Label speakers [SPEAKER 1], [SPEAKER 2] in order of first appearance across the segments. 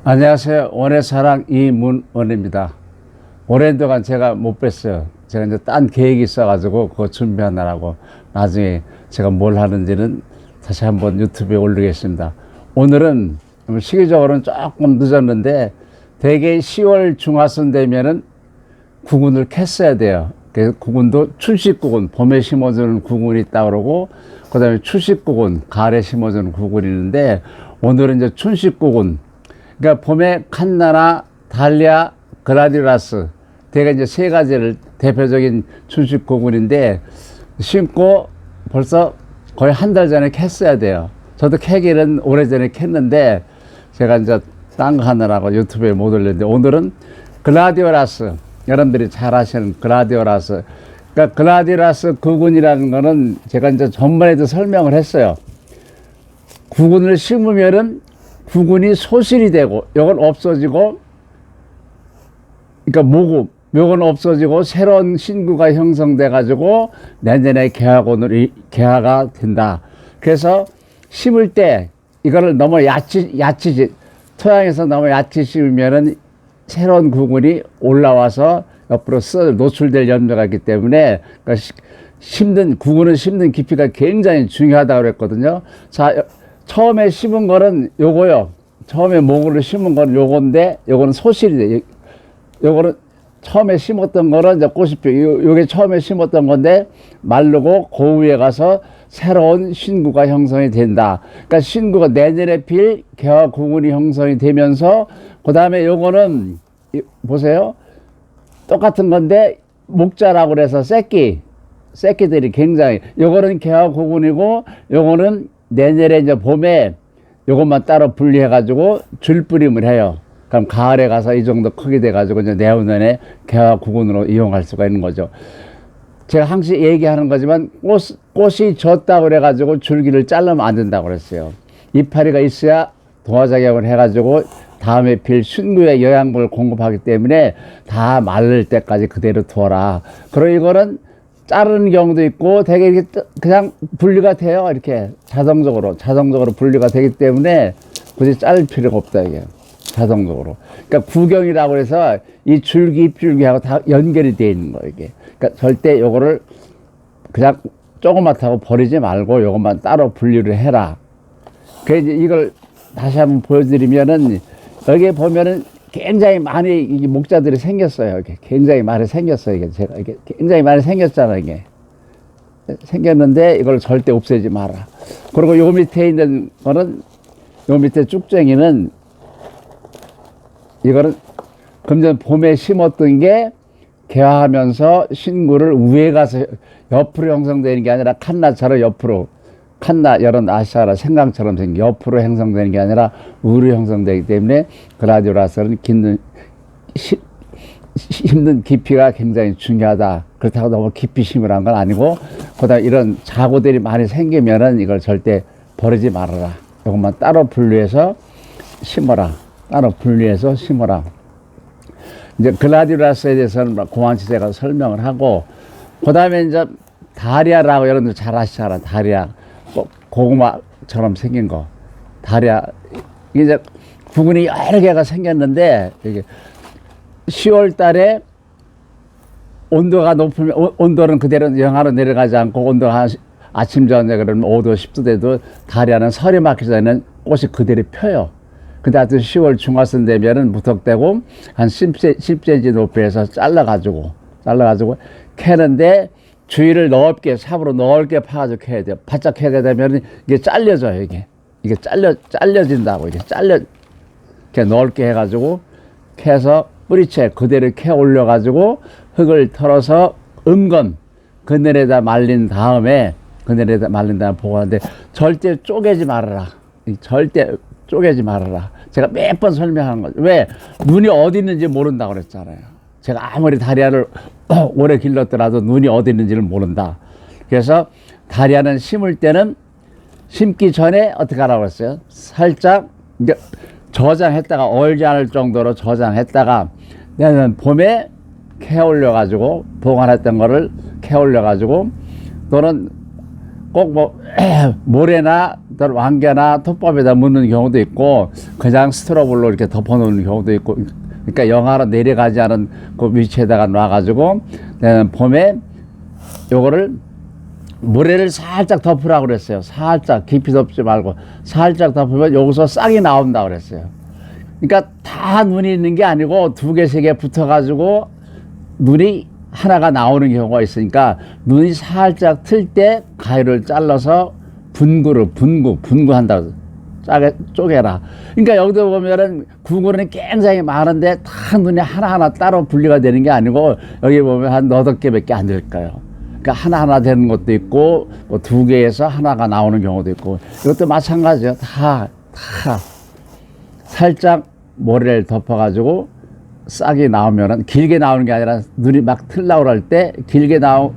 [SPEAKER 1] 안녕하세요. 원의 사랑 이문원입니다. 오랜 동안 제가 못 뵀어요. 제가 이제 딴 계획이 있어가지고 그거 준비하느라고 나중에 제가 뭘 하는지는 다시 한번 유튜브에 올리겠습니다. 오늘은 시기적으로는 조금 늦었는데 대개 10월 중하순 되면은 구근을 캤어야 돼요. 그래서 구근도 출식구근, 봄에 심어주는 구근이 있다고 그러고, 그 다음에 출식구근, 가을에 심어주는 구근이 있는데, 오늘은 이제 춘식구근. 그러니까 봄에 칸나나, 달리아, 그라디라스. 대개 이제 세 가지를 대표적인 춘식구근인데, 심고 벌써 거의 한 달 전에 캤어야 돼요. 저도 캐기는 오래전에 캤는데, 제가 이제 딴 거 하느라고 유튜브에 못 올렸는데, 오늘은 글라디오라스. 여러분들이 잘 아시는 글라디오라스. 그러니까 글라디오라스 구근이라는 거는 제가 이제 전번에도 설명을 했어요. 구근을 심으면은 구근이 소실이 되고, 요건 없어지고, 그러니까 모금, 요건 없어지고, 새로운 신구가 형성돼가지고, 내년에 개화가 된다. 그래서 심을 때, 이거를 너무 야치지, 토양에서 너무 야치 심으면은 새로운 구근이 올라와서 옆으로 노출될 염려가 있기 때문에, 그러니까 구근을 심는 깊이가 굉장히 중요하다고 그랬거든요. 자, 처음에 심은 거는 요거요. 처음에 모구를 심은 거는 요건데, 요거는 소실이 돼. 요거는 처음에 심었던 거는 이제 꽃이 펴. 요게 처음에 심었던 건데, 마르고 그 위에 가서 새로운 신구가 형성이 된다. 그러니까 신구가 내년에 필 개화 구근이 형성이 되면서, 그 다음에 요거는, 보세요. 똑같은 건데, 목자라고 그래서 새끼들이 굉장히, 요거는 개화 구근이고, 요거는 내년에 이제 봄에 요것만 따로 분리해가지고 줄뿌림을 해요. 그럼 가을에 가서 이 정도 크게 돼가지고 이제 내후년에 개화 구근으로 이용할 수가 있는 거죠. 제가 항상 얘기하는 거지만 꽃이 졌다고 그래가지고 줄기를 자르면 안 된다고 그랬어요. 이파리가 있어야 동화작용을 해가지고 다음에 필 신구의 영양분을 공급하기 때문에 다 마를 때까지 그대로 두어라. 그리고 이거는 자르는 경우도 있고 되게 이렇게 그냥 분리가 돼요. 이렇게 자동적으로 분리가 되기 때문에 굳이 자를 필요가 없다 이게. 자동적으로. 그러니까 구경이라고 해서 이 줄기, 잎줄기하고 다 연결이 되어 있는 거예요, 이게. 그러니까 절대 요거를 그냥 조그맣다고 버리지 말고 요것만 따로 분리를 해라. 그래서 이걸 다시 한번 보여드리면은 여기 보면은 굉장히 많이 이 목자들이 생겼어요. 이게 굉장히 많이 생겼어요. 이게 제가 이게 굉장히 많이 생겼잖아요. 이게 생겼는데 이걸 절대 없애지 마라. 그리고 요 밑에 있는 거는 요 밑에 쭉쟁이는 이거는 금년 봄에 심었던 게 개화하면서 신구를 위에 가서 옆으로 형성되는 게 아니라 칸나처럼 옆으로 이런 아시아라 생강처럼 생긴 옆으로 형성되는 게 아니라 위로 형성되기 때문에 글라디오라스는 심는 깊이가 굉장히 중요하다. 그렇다고 너무 깊이 심으라는 건 아니고, 그다음 이런 자구들이 많이 생기면은 이걸 절대 버리지 말아라. 이것만 따로 분리해서 심어라. 이제 글라디오라스에 대해서는 고만치 제가 설명을 하고, 그 다음에 이제 다리아라고 여러분들 잘 아시잖아. 다리아. 고구마처럼 생긴 거. 다리아. 이제 구근이 여러 개가 생겼는데, 이게 10월 달에 온도가 높으면, 온도는 그대로 영하로 내려가지 않고, 온도가 한 아침 저녁에 그러면 5도, 10도 돼도 다리아는 설이 막기 전에는 꽃이 그대로 펴요. 근데 하여튼 10월 중하순 되면은 무턱대고 한 10cm 높이에서 잘라가지고 캐는데 주위를 넓게, 삽으로 넓게 파가지고 캐야 돼요. 바짝 캐게 되면 이게 잘려져요, 이게 잘려진다고, 이렇게 넓게 해가지고 캐서 뿌리채 그대로 캐 올려가지고 흙을 털어서 그늘에다 말린 다음에 보관하는데 절대 쪼개지 말아라. 제가 몇 번 설명한 거죠. 왜? 눈이 어디 있는지 모른다고 그랬잖아요. 제가 아무리 다리아를 오래 길렀더라도 눈이 어디 있는지를 모른다. 그래서 다리아는 심을 때는 심기 전에 어떻게 하라고 그랬어요? 살짝 저장했다가 얼지 않을 정도로 저장했다가 내년 봄에 캐 올려가지고 보관했던 거를 캐 올려가지고 또는 꼭 모래나 또는 왕개나 톱밥에다 묻는 경우도 있고 그냥 스트로볼로 이렇게 덮어놓는 경우도 있고, 그러니까 영하로 내려가지 않은 그 위치에다가 놔가지고 봄에 요거를 모래를 살짝 덮으라고 그랬어요. 살짝 깊이 덮지 말고 살짝 덮으면 여기서 싹이 나온다고 그랬어요. 그러니까 다 눈이 있는 게 아니고 두 개, 세 개 붙어가지고 눈이 하나가 나오는 경우가 있으니까 눈이 살짝 틀 때 가위를 잘라서 분구한다고. 짜게 쪼개라. 그러니까 여기도 보면은 구근은 굉장히 많은데 다 눈이 하나하나 따로 분리가 되는 게 아니고 여기 보면 한 8개밖에 안 될 거예요. 그러니까 하나하나 되는 것도 있고 뭐 2개에서 하나가 나오는 경우도 있고, 이것도 마찬가지예요. 다 살짝 모래를 덮어가지고 싹이 나오면은, 길게 나오는 게 아니라 눈이 막 틀라고 할 때 길게 나온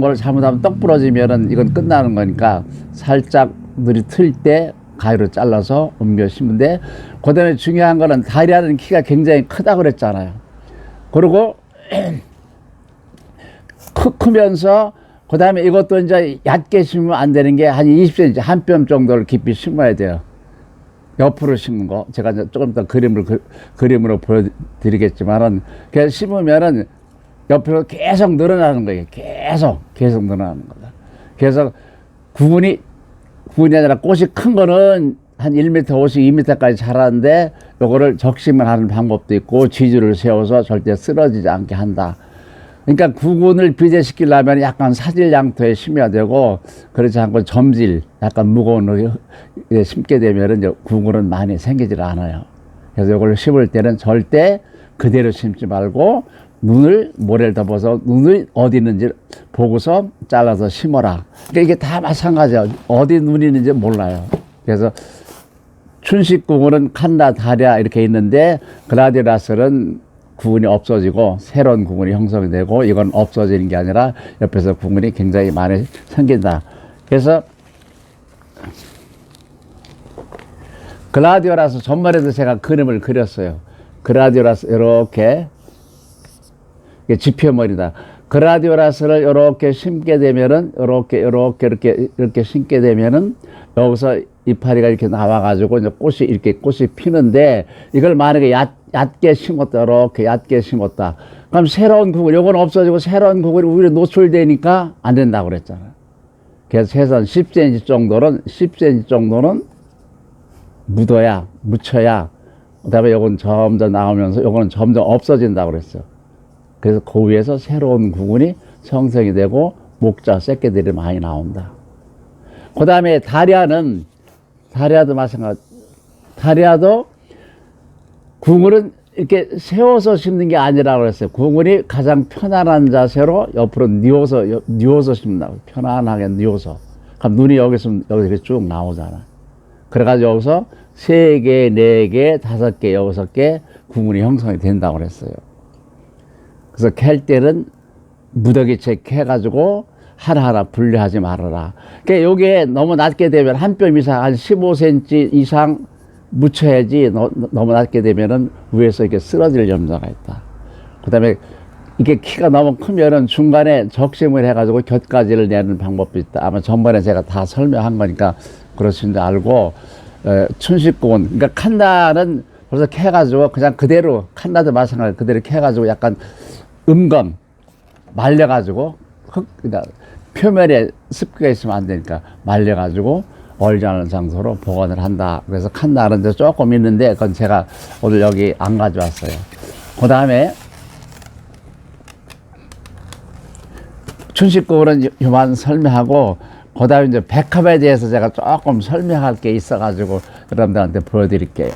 [SPEAKER 1] 걸 잘못하면 떡 부러지면은 이건 끝나는 거니까 살짝 눈이 틀 때 가위로 잘라서 옮겨 심는데, 그 다음에 중요한 거는 다리아는 키가 굉장히 크다고 그랬잖아요. 그리고 크면서 그 다음에 이것도 이제 얕게 심으면 안 되는 게 한 20cm, 한 뼘 정도를 깊이 심어야 돼요. 옆으로 심는 거 제가 이제 조금 이따 그림으로 보여드리겠지만은, 그래서 심으면은 옆으로 계속 늘어나는 거예요. 계속 늘어나는 거다. 그래서 구근이 아니라 꽃이 큰 거는 한 1m 50, 2m까지 자라는데 요거를 적심을 하는 방법도 있고 지주를 세워서 절대 쓰러지지 않게 한다. 그러니까 구근을 비대시키려면 약간 사질양토에 심어야 되고, 그렇지 않고 점질, 약간 무거운 흙에 심게 되면 이제 구근은 많이 생기질 않아요. 그래서 이걸 심을 때는 절대 그대로 심지 말고 모래를 덮어서 눈이 어디 있는지 보고서 잘라서 심어라. 그러니까 이게 다 마찬가지야. 어디 눈이 있는지 몰라요. 그래서 춘식구근은 칸나, 다리아 이렇게 있는데 글라디오라스는 구근이 없어지고 새로운 구근이 형성이 되고, 이건 없어지는 게 아니라 옆에서 구근이 굉장히 많이 생긴다. 그래서 글라디오라스 전번에도 제가 그림을 그렸어요. 글라디오라스 이렇게 지표머리다. 글라디오라스를 이렇게 심게 되면은 이렇게 심게 되면은 여기서 이파리가 이렇게 나와가지고 이제 꽃이 피는데, 이걸 만약에 얕게 심었다, 이렇게 얕게 심었다. 그럼 새로운 구근, 요건 없어지고 새로운 구근이 오히려 노출되니까 안 된다고 그랬잖아요. 그래서 최소한 10cm 정도는 묻혀야, 그 다음에 요건 점점 나오면서 요거는 점점 없어진다고 그랬어요. 그래서 그 위에서 새로운 구근이 형성이 되고 목자, 새끼들이 많이 나온다. 그 다음에 다리아도 마찬가지. 다리아도 구근은 이렇게 세워서 심는 게 아니라고 그랬어요. 구근이 가장 편안한 자세로 옆으로 뉘어서 심는다고. 편안하게 뉘어서. 그럼 눈이 여기서 이렇게 쭉 나오잖아. 그래가지고 여기서 3개, 4개, 5개, 6개 구근이 형성이 된다고 그랬어요. 그래서 캘 때는 무더기채 캐가지고 하나하나 분리하지 말아라. 그러니까 요게 너무 낮게 되면 한 뼘 이상, 한 15cm 이상 묻혀야지. 너무 낮게 되면은 위에서 이렇게 쓰러질 염려가 있다. 그 다음에 이게 키가 너무 크면은 중간에 적심을 해가지고 곁가지를 내는 방법도 있다. 아마 전번에 제가 다 설명한 거니까 그러신 줄 알고, 춘식구근, 그러니까 칸나는 벌써 캐가지고 그냥 그대로, 칸나도 마찬가지로 그대로 캐가지고 약간 말려가지고 그러니까 표면에 습기가 있으면 안 되니까 말려가지고 얼지 않은 장소로 보관을 한다. 그래서 칸나는 이제 조금 있는데 그건 제가 오늘 여기 안 가져왔어요. 그 다음에 춘식구근은 요만 설명하고, 그 다음에 이제 백합에 대해서 제가 조금 설명할 게 있어가지고 여러분들한테 보여드릴게요.